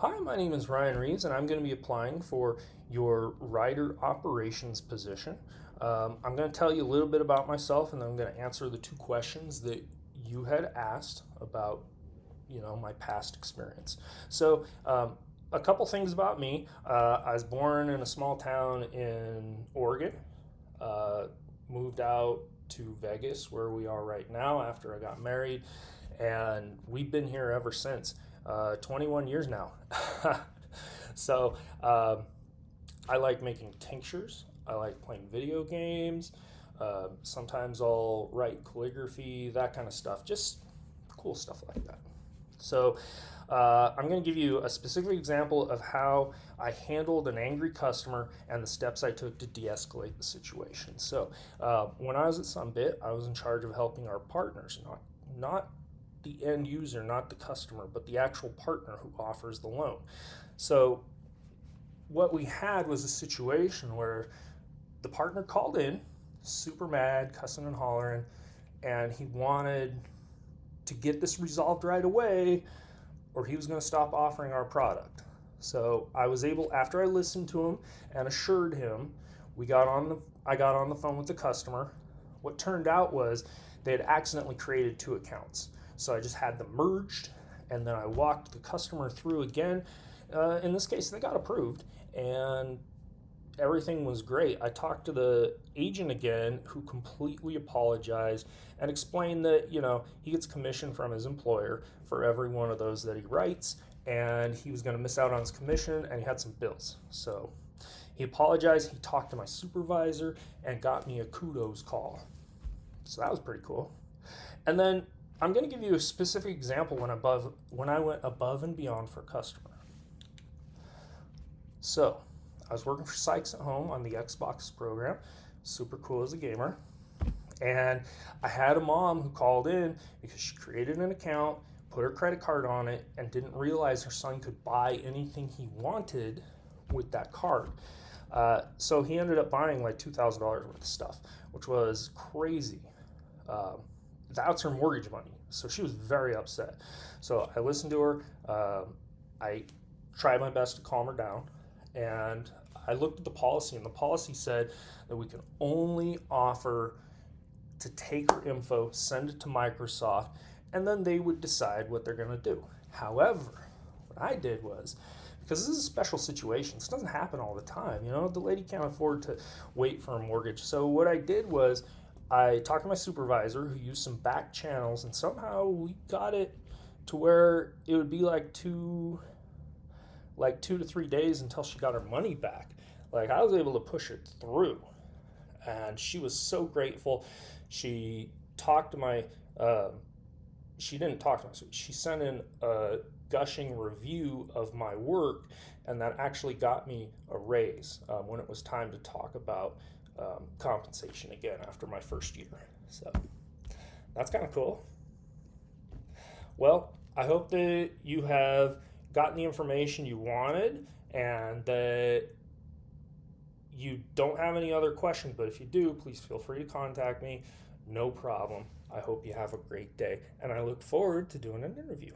Hi, my name is Ryan Reeves, and I'm going to be applying for your rider operations position. I'm going to tell you a little bit about myself, and then I'm going to answer the two questions that you had asked about, my past experience. So, a couple things about me. I was born in a small town in Oregon. Uh, Moved out to Vegas, where we are right now, after I got married, and we've been here ever since. 21 years now. so I like making tinctures. I like playing video games. Sometimes I'll write calligraphy, that kind of stuff. Just cool stuff like that. So I'm going to give you a specific example of how I handled an angry customer and the steps I took to de-escalate the situation. So when I was at Sunbit, I was in charge of helping our partners, not the end user, not the customer, but the actual partner who offers the loan. So what we had was a situation where the partner called in, super mad, cussing and hollering, and he wanted to get this resolved right away, or he was going to stop offering our product. So I was able, after I listened to him and assured him, I got on the phone with the customer. What turned out was they had accidentally created two accounts. So I just had them merged, and then I walked the customer through again. In this case, they got approved, and everything was great. I talked to the agent again, who completely apologized and explained that, he gets commission from his employer for every one of those that he writes, and he was going to miss out on his commission, and he had some bills. So he apologized. He talked to my supervisor and got me a kudos call. So that was pretty cool. And then I'm going to give you a specific example when I went above and beyond for a customer. So I was working for Sykes at Home on the Xbox program, super cool as a gamer. And I had a mom who called in because she created an account, put her credit card on it, and didn't realize her son could buy anything he wanted with that card. So he ended up buying like $2,000 worth of stuff, which was crazy. That's her mortgage money. So she was very upset. So I listened to her. I tried my best to calm her down. And I looked at the policy, and the policy said that we can only offer to take her info, send it to Microsoft, and then they would decide what they're going to do. However, what I did was, because this is a special situation, this doesn't happen all the time, the lady can't afford to wait for a mortgage. So what I did was, I talked to my supervisor, who used some back channels, and somehow we got it to where it would be like 2 to 3 days until she got her money back. Like, I was able to push it through, and she was so grateful. She talked to my, she didn't talk to me. She sent in a gushing review of my work, and that actually got me a raise when it was time to talk about compensation again after my first year. So that's kind of cool. Well, I hope that you have gotten the information you wanted, and that you don't have any other questions. But if you do, please feel free to contact me. No problem. I hope you have a great day, and I look forward to doing an interview.